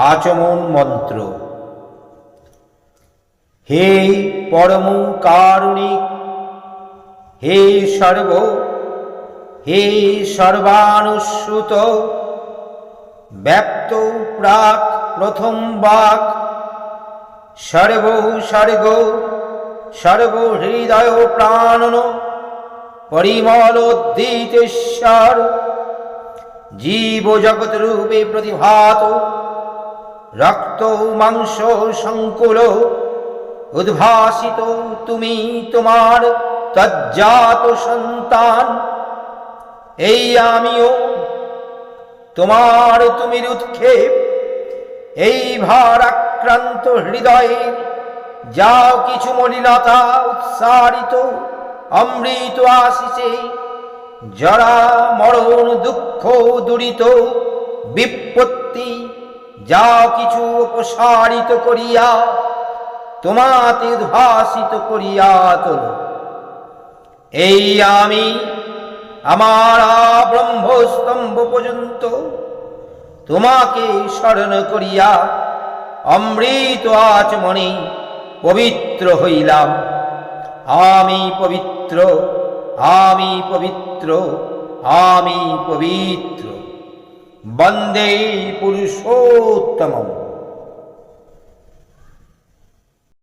আচমন মন্ত্র। হে পরম কারুণিক, হে সর্ব, হে সর্বানুশ্রুত, ব্যাপ্ত প্রাক প্রথম বাক, সর্ব সর্গ সর্বহৃদয় প্রাণন পরিমলোদ্দীতেশ্বর, জীব জগৎ রূপে প্রতিভাত, রক্ত মাংস সংকুল উদ্ভাসিত তুমি তোমার তজ্জাত সন্তান। এই আমিও তোমার তুমির উৎক্ষেপ, এই ভারাক্রান্ত হৃদয়ে যাও কিছু মলিনতা উৎসারিত অমৃত আশিসে, জরা মরণ দুঃখ দুরিত বিপত্তি যাও কিছু অপসারিত করিয়া তোমাতে উদ্ভাসিত করিয়া তোল। এই আমি আমার ব্রহ্মস্তম্ভ পর্যন্ত তোমাকে স্মরণ করিয়া অমৃত আচমনে পবিত্র হইলাম। আমি পবিত্র, আমি পবিত্র, আমি পবিত্র। বন্দে পুরুষোত্তমম।